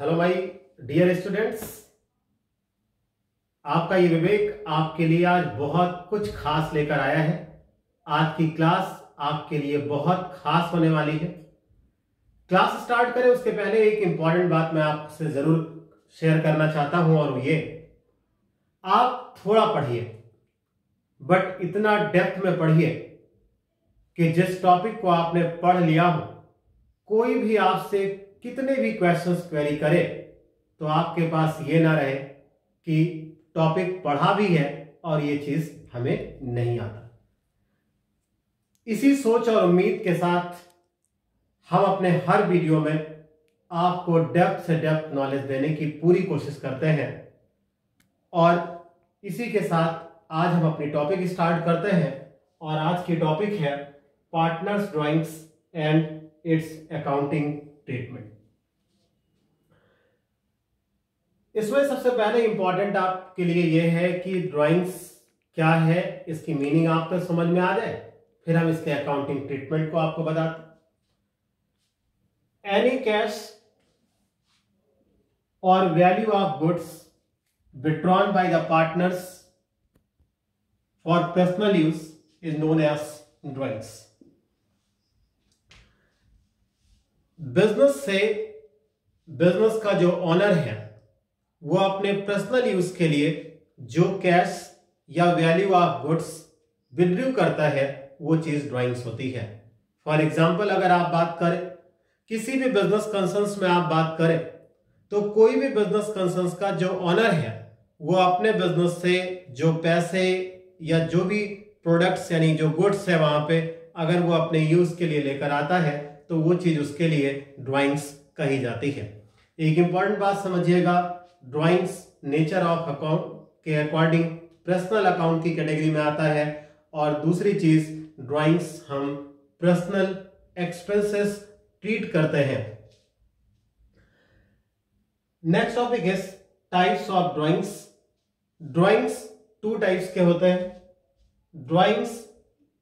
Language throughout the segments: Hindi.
हेलो माय डियर स्टूडेंट्स, आपका ये विवेक आपके लिए आज बहुत कुछ खास लेकर आया है। आज की क्लास आपके लिए बहुत खास होने वाली है। क्लास स्टार्ट करें उसके पहले एक इंपॉर्टेंट बात मैं आपसे जरूर शेयर करना चाहता हूं, और ये आप थोड़ा पढ़िए, बट इतना डेप्थ में पढ़िए कि जिस टॉपिक को आपने पढ़ लिया हो, कोई भी आपसे कितने भी क्वेश्चंस क्वेरी करे तो आपके पास ये ना रहे कि टॉपिक पढ़ा भी है और ये चीज हमें नहीं आता। इसी सोच और उम्मीद के साथ हम अपने हर वीडियो में आपको डेप्थ से डेप्थ नॉलेज देने की पूरी कोशिश करते हैं। और इसी के साथ आज हम अपनी टॉपिक स्टार्ट करते हैं, और आज की टॉपिक है partners drawings and it's accounting treatment. इसमें सबसे पहले इंपॉर्टेंट आपके लिए यह है कि ड्राइंग्स क्या है, इसकी मीनिंग आपको समझ में आ जाए, फिर हम इसके अकाउंटिंग ट्रीटमेंट को आपको बताते हैं। एनी कैश और value of goods withdrawn by the partners for personal use is known as drawings. Business का जो ऑनर है वो अपने पर्सनल यूज के लिए जो कैश या वैल्यू ऑफ गुड्स विड्रू करता है वो चीज ड्राइंग्स होती है। फॉर एग्जांपल, अगर आप बात करें किसी भी बिजनेस कंसर्न्स में आप बात करें तो कोई भी बिजनेस कंसर्न्स का जो ऑनर है वो अपने बिजनेस से जो पैसे या जो भी प्रोडक्ट्स यानी जो गुड्स है वहां पे अगर वो अपने यूज के लिए लेकर आता है तो वो चीज उसके लिए ड्राइंग्स कही जाती है। एक इंपॉर्टेंट बात समझिएगा, ड्राइंग्स नेचर ऑफ अकाउंट के अकॉर्डिंग पर्सनल अकाउंट की कैटेगरी में आता है, और दूसरी चीज ड्राइंग्स हम पर्सनल एक्सपेंसेस ट्रीट करते हैं। Next topic is types of drawings. Drawings two types के होते हैं, ड्राइंग्स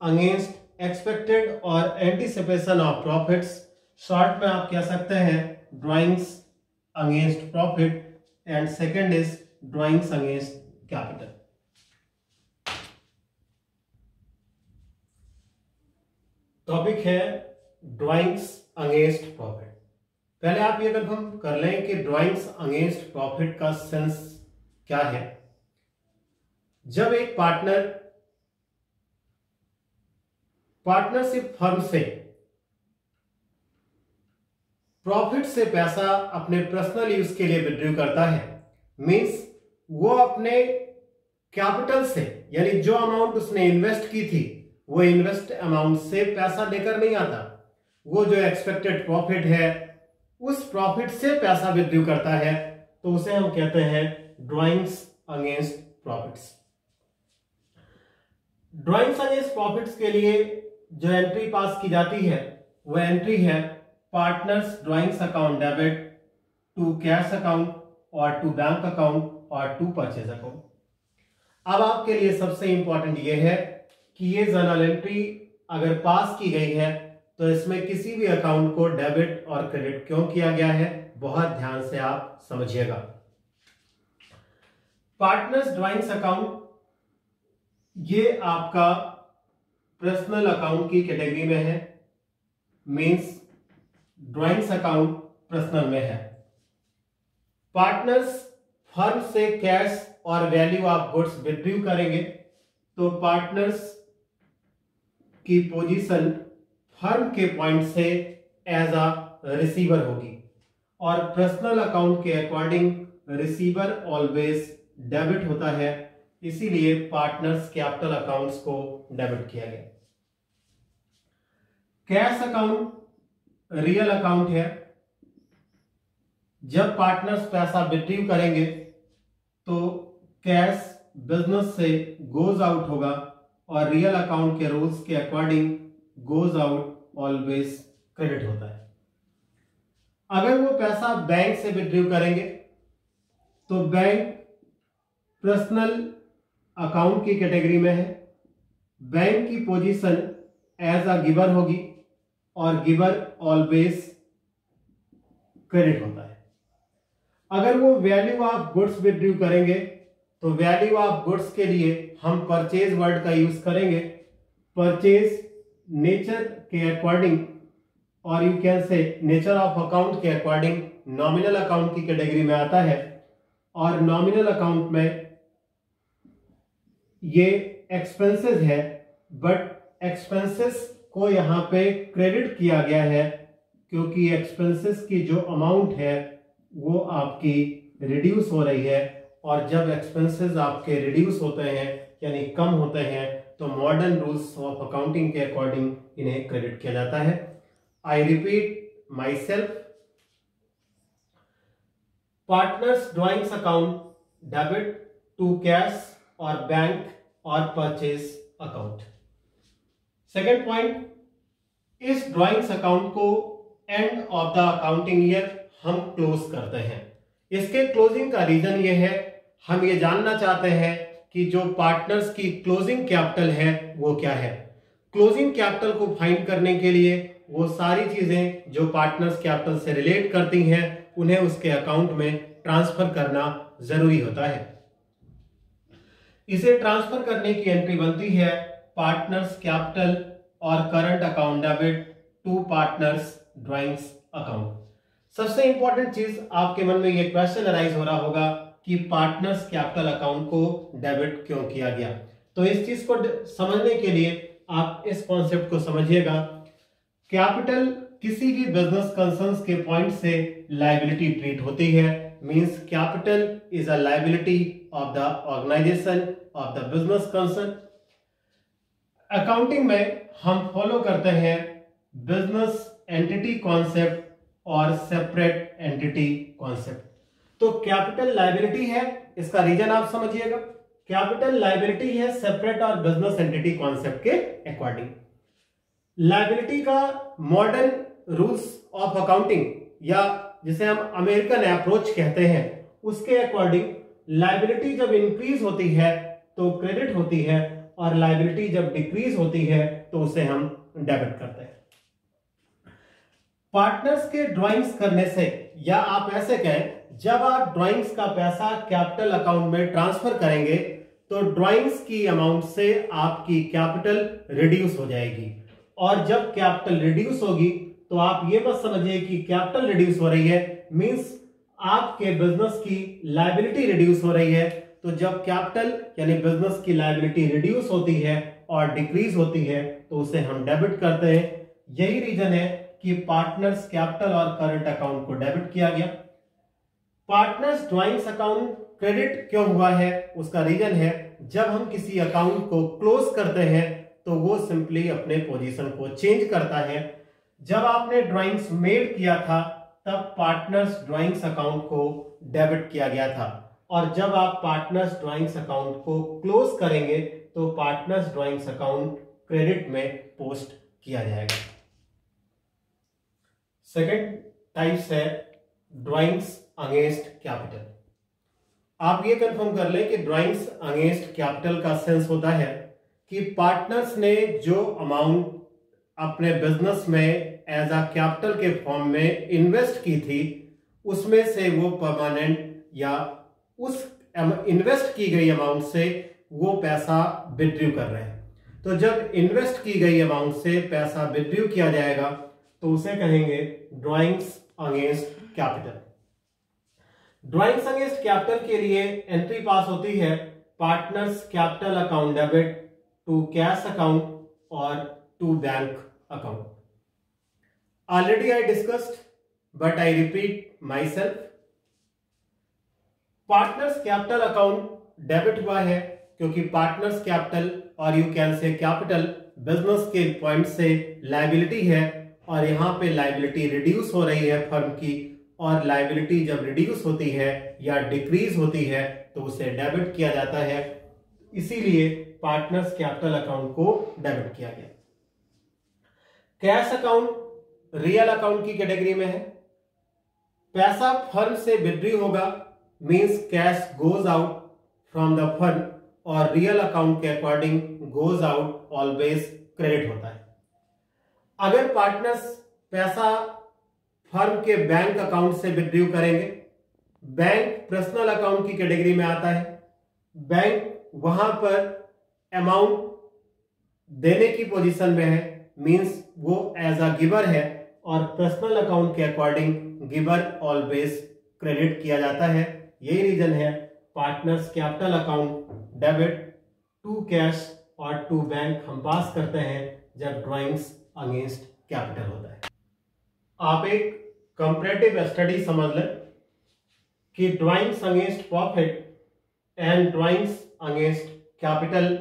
अगेंस्ट एक्सपेक्टेड और एंटीसिपेशन ऑफ प्रॉफिट्स। शॉर्ट में आप कह सकते हैं drawings against profit, and second is drawings against capital. Topic है ड्राइंग्स अगेंस्ट प्रॉफिट। पहले आप ये कंफर्म कर लें कि ड्राइंग्स अगेंस्ट प्रॉफिट का सेंस क्या है। जब एक पार्टनरशिप फर्म से प्रॉफिट से पैसा अपने पर्सनल यूज के लिए विड्रॉ करता है, मींस वो अपने कैपिटल से यानी जो अमाउंट उसने इन्वेस्ट की थी वो इन्वेस्ट अमाउंट से पैसा लेकर नहीं आता, वो जो एक्सपेक्टेड प्रॉफिट है उस प्रॉफिट से पैसा विड्रॉ करता है, तो उसे हम कहते हैं drawings against profits. Drawings against profits के लिए जो एंट्री पास की जाती है वो एंट्री है partners drawings account debit to cash account और टू बैंक अकाउंट और टू परचेज अकाउंट। अब आपके लिए सबसे इंपॉर्टेंट यह है कि ये जर्नल एंट्री अगर पास की गई है तो इसमें किसी भी अकाउंट को डेबिट और क्रेडिट क्यों किया गया है, बहुत ध्यान से आप समझिएगा। पार्टनर्स ड्राइंग्स अकाउंट ये आपका पर्सनल अकाउंट की कैटेगरी में है, मींस ड्राइंग्स अकाउंट पर्सनल में है। पार्टनर्स फर्म से कैश और वैल्यू ऑफ गुड्स विड्रॉ करेंगे तो पार्टनर्स की पोजीशन फर्म के पॉइंट से एज अ रिसीवर होगी, और पर्सनल अकाउंट के अकॉर्डिंग रिसीवर ऑलवेज डेबिट होता है, इसीलिए पार्टनर्स कैपिटल अकाउंट्स को डेबिट किया गया। कैश अकाउंट रियल अकाउंट है। जब पार्टनर्स पैसा विड्रॉ करेंगे तो कैश बिजनेस से गोज आउट होगा, और रियल अकाउंट के रूल्स के according goes out always credit होता है। अगर वो पैसा बैंक से विड्रॉ करेंगे तो बैंक पर्सनल अकाउंट की कैटेगरी में है, बैंक की पोजीशन एज अ गिवर होगी, और गिवर ऑलवेज क्रेडिट होता है। अगर वो वैल्यू ऑफ गुड्स विड्रू करेंगे तो वैल्यू ऑफ गुड्स के लिए हम परचेज वर्ड का यूज करेंगे। परचेज नेचर के अकॉर्डिंग और यू कैन से नेचर ऑफ अकाउंट के अकॉर्डिंग नॉमिनल अकाउंट की कैटेगरी में आता है, और नॉमिनल अकाउंट में ये एक्सपेंसेस है, बट एक्सपेंसेस को यहां पे क्रेडिट किया गया है क्योंकि एक्सपेंसेस की जो अमाउंट है वो आपकी रिड्यूस हो रही है, और जब एक्सपेंसेस आपके रिड्यूस होते हैं यानी कम होते हैं तो मॉडर्न रूल्स ऑफ अकाउंटिंग के अकॉर्डिंग इन्हें क्रेडिट किया जाता है। I repeat my self, partners drawings account debit to cash और बैंक और परचेज अकाउंट। सेकेंड पॉइंट, इस ड्रॉइंग्स अकाउंट को end of the accounting year हम क्लोज करते हैं। इसके क्लोजिंग का रीजन ये है, हम ये जानना चाहते हैं कि जो पार्टनर्स की क्लोजिंग कैपिटल है वो क्या है। क्लोजिंग कैपिटल को फाइंड करने के लिए वो सारी चीजें जो पार्टनर्स कैपिटल से रिलेट करती हैं उन्हें उसके अकाउंट में ट्रांसफर करना जरूरी होता है। इसे ट्रांसफर करने की एंट्री बनती है पार्टनर्स कैपिटल और current account debit to partners drawings account. सबसे इंपॉर्टेंट चीज, आपके मन में यह क्वेश्चन अराइज हो रहा होगा कि पार्टनर्स कैपिटल अकाउंट को डेबिट क्यों किया गया। तो इस चीज को समझने के लिए आप इस कॉन्सेप्ट को समझिएगा। कैपिटल किसी भी बिजनेस कंसर्न्स के पॉइंट से लायबिलिटी ट्रीट होती है, means capital is a liability of the organisation of the business concern. Accounting में हम फॉलो करते हैं बिजनेस एंटिटी कॉन्सेप्ट और सेपरेट एंटिटी कॉन्सेप्ट। तो कैपिटल लायबिलिटी है, इसका रीजन आप समझिएगा। कैपिटल लायबिलिटी है सेपरेट और बिजनेस एंटिटी कॉन्सेप्ट के अकॉर्डिंग। लायबिलिटी का मॉडर्न रूल्स ऑफ अकाउंटिंग या जिसे हम अमेरिकन अप्रोच कहते हैं उसके अकॉर्डिंग लायबिलिटी जब इंक्रीज होती है तो क्रेडिट होती है, और लायबिलिटी जब डिक्रीज होती है तो उसे हम डेबिट करते हैं। पार्टनर्स के ड्राइंग्स करने से, या आप ऐसे कहें जब आप ड्राइंग्स का पैसा कैपिटल अकाउंट में ट्रांसफर करेंगे तो ड्राइंग्स की अमाउंट से आपकी कैपिटल रिड्यूस हो जाएगी, और जब कैपिटल रिड्यूस होगी तो आप ये मत समझिए कि कैपिटल रिड्यूस हो रही है मींस आपके बिजनेस की लायबिलिटी रिड्यूस हो रही है। तो जब कैपिटल यानी बिजनेस की लायबिलिटी रिड्यूस होती है और डिक्रीज होती है तो उसे हम डेबिट करते हैं। यही रीजन है कि पार्टनर्स कैपिटल और करंट अकाउंट को डेबिट किया गया। पार्टनर्स ड्राइंग्स अकाउंट क्रेडिट क्यों हुआ है, उसका रीजन है जब हम किसी अकाउंट को क्लोज करते हैं तो वो सिंपली अपने पोजीशन को चेंज करता है। जब आपने ड्राइंग्स मेड किया था तब पार्टनर्स ड्राइंग्स अकाउंट को डेबिट किया गया था, और जब आप पार्टनर्स ड्राइंग्स अकाउंट को क्लोज करेंगे तो पार्टनर्स ड्राइंग्स अकाउंट क्रेडिट में पोस्ट किया जाएगा। सेकंड टाइप्स है ड्राइंग्स अगेंस्ट कैपिटल। आप ये कंफर्म कर लें कि ड्राइंग्स अगेंस्ट कैपिटल का सेंस होता है कि पार्टनर्स ने जो अमाउंट अपने बिजनेस में एज अ कैपिटल के फॉर्म में इन्वेस्ट की थी उसमें से वो परमानेंट या उस इन्वेस्ट की गई अमाउंट से वो पैसा विड्रॉ कर रहे हैं। तो जब इन्वेस्ट की गई अमाउंट से पैसा विड्रॉ किया जाएगा तो उसे कहेंगे drawings against capital. Drawings against capital के लिए एंट्री पास होती है partners capital account debit to cash account और to bank account. Already I discussed but I repeat my self. Partners capital account debit हुआ है क्योंकि पार्टनर्स कैपिटल और you can say capital business के पॉइंट से लायबिलिटी है, और यहां पे लायबिलिटी रिड्यूस हो रही है फर्म की, और लायबिलिटी जब रिड्यूस होती है या डिक्रीज होती है तो उसे डेबिट किया जाता है। इसीलिए पार्टनर्स कैपिटल अकाउंट को डेबिट किया गया। कैश अकाउंट रियल अकाउंट की कैटेगरी में है। पैसा फर्म से विड्रॉ होगा means cash goes out from the firm, और रियल अकाउंट के according goes out always credit होता है। अगर पार्टनर्स पैसा फर्म के बैंक अकाउंट से विड्रॉ करेंगे बैंक पर्सनल अकाउंट की कैटेगरी में आता है। बैंक वहां पर अमाउंट देने की पोजीशन में है, मींस वो एज अ गिवर है, और पर्सनल अकाउंट के अकॉर्डिंग गिवर ऑलवेज क्रेडिट किया जाता है। यही रीजन है partners capital account debit to cash और टू बैंक हम पास करते हैं जब ड्राइंग्स अगेंस्ट कैपिटल होता है। आप एक कंपैरेटिव स्टडी समझ लें कि drawings against profit and drawings against capital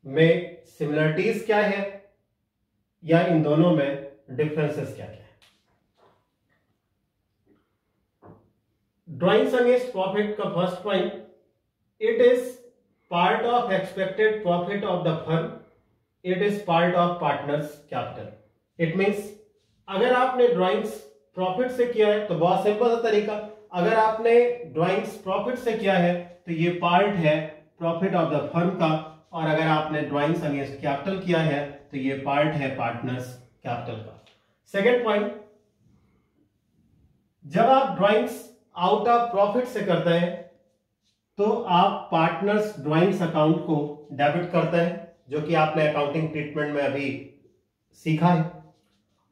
में सिमिलरिटीज क्या है या इन दोनों में डिफरेंसेस क्या क्या है। ड्राइंग्स अगेंस्ट प्रॉफिट का first point, it is part of expected profit of the firm, it is part of partners capital. It means अगर आपने ड्राइंग्स प्रॉफिट से किया है तो बहुत सिंपल सा तरीका, अगर आपने ड्राइंग्स प्रॉफिट से किया है तो ये पार्ट है प्रॉफिट ऑफ द फर्म का, और अगर आपने ड्राइंग्स अगेंस्ट कैपिटल किया है तो ये पार्ट है पार्टनर्स कैपिटल का। सेकेंड पॉइंट, जब आप ड्राइंग्स आउट ऑफ प्रॉफिट से करते हैं तो आप पार्टनर्स ड्राइंग्स अकाउंट को डेबिट करते हैं, जो कि आपने अकाउंटिंग ट्रीटमेंट में अभी सीखा है,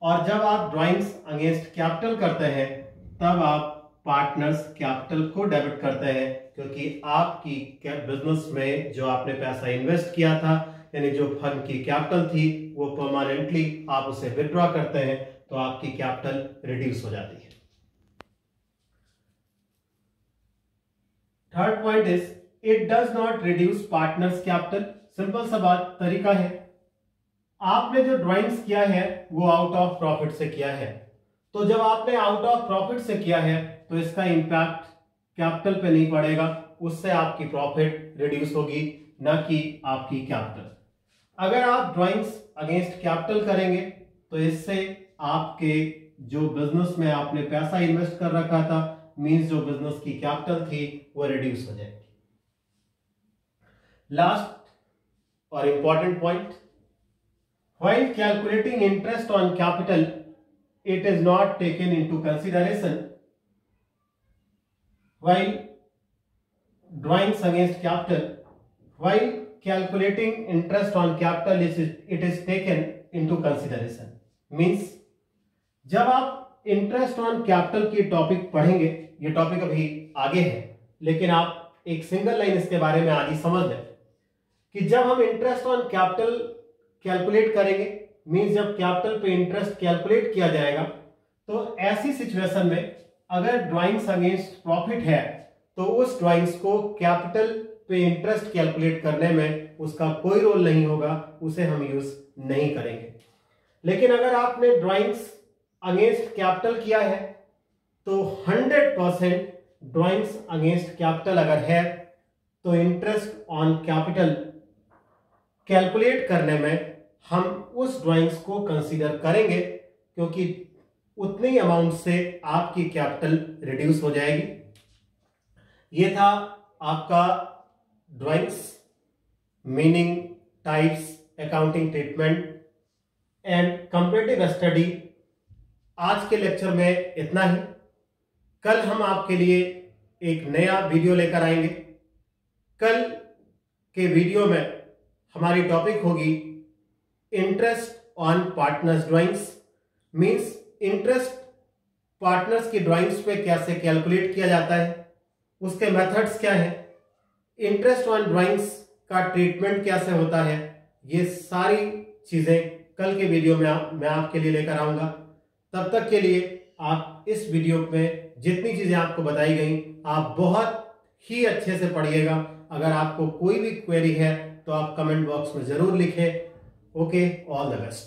और जब आप ड्राइंग्स अगेंस्ट कैपिटल करते हैं तब आप पार्टनर्स कैपिटल को डेबिट करते हैं, क्योंकि आपकी बिजनेस में जो आपने पैसा इन्वेस्ट किया था, यानी जो फर्म की कैपिटल थी, वो परमानेंटली आप उसे विथड्रॉ करते हैं तो आपकी कैपिटल रिड्यूस हो जाती है। Third point is it does not reduce partners capital. Simple सा बात तरीका है, आपने जो ड्राइंग्स किया है वो आउट ऑफ प्रॉफिट से किया है, तो जब आपने आउट ऑफ प्रॉफिट से किया है तो इसका इंपैक्ट कैपिटल पे नहीं पड़ेगा, उससे आपकी प्रॉफिट रिड्यूस होगी, ना कि आपकी कैपिटल। अगर आप ड्राइंग्स अगेंस्ट कैपिटल करेंगे तो इससे आपके जो बिजनेस में आपने पैसा इन्वेस्ट कर रखा था, मींस जो बिजनेस की कैपिटल थी वो रिड्यूस हो जाएगी। लास्ट और important point, while calculating interest on capital it is not taken into consideration while drawings against capital. While calculating interest on capital it is taken into consideration, means जब आप इंटरेस्ट ऑन कैपिटल की टॉपिक पढ़ेंगे, ये टॉपिक अभी आगे है, लेकिन आप एक सिंगल लाइन इसके बारे में आज ही समझ लें कि जब हम इंटरेस्ट ऑन कैपिटल कैलकुलेट करेंगे, मींस जब कैपिटल पे इंटरेस्ट कैलकुलेट किया जाएगा, तो ऐसी सिचुएशन में अगर ड्राइंग्स अगेंस्ट प्रॉफिट है तो उस ड्राइंग्स को कैपिटल पे इंटरेस्ट कैलकुलेट करने में उसका कोई रोल नहीं होगा, उसे हम यूज नहीं करेंगे। लेकिन अगर आपने ड्राइंग्स अगेंस्ट कैपिटल किया है तो 100% ड्राइंग्स अगेंस्ट कैपिटल अगर है तो इंटरेस्ट ऑन कैपिटल कैलकुलेट करने में हम उस ड्राइंग्स को कंसीडर करेंगे, क्योंकि उतनी अमाउंट से आपकी कैपिटल रिड्यूस हो जाएगी। ये था आपका drawings meaning, types, accounting treatment and comparative study. आज के लेक्चर में इतना ही। कल हम आपके लिए एक नया वीडियो लेकर आएंगे। कल के वीडियो में हमारी टॉपिक होगी interest on partners drawings, means interest partners की ड्राइंग्स पे कैसे कैलकुलेट किया जाता है, उसके मेथड्स क्या है, इंटरेस्ट ऑन ड्राइंग्स का ट्रीटमेंट कैसे होता है। ये सारी चीजें कल के वीडियो में मैं आपके लिए लेकर आऊंगा। तब तक के लिए आप इस वीडियो में जितनी चीजें आपको बताई गई आप बहुत ही अच्छे से पढ़िएगा। अगर आपको कोई भी क्वेरी है तो आप कमेंट बॉक्स में जरूर लिखें। Okay, all the best.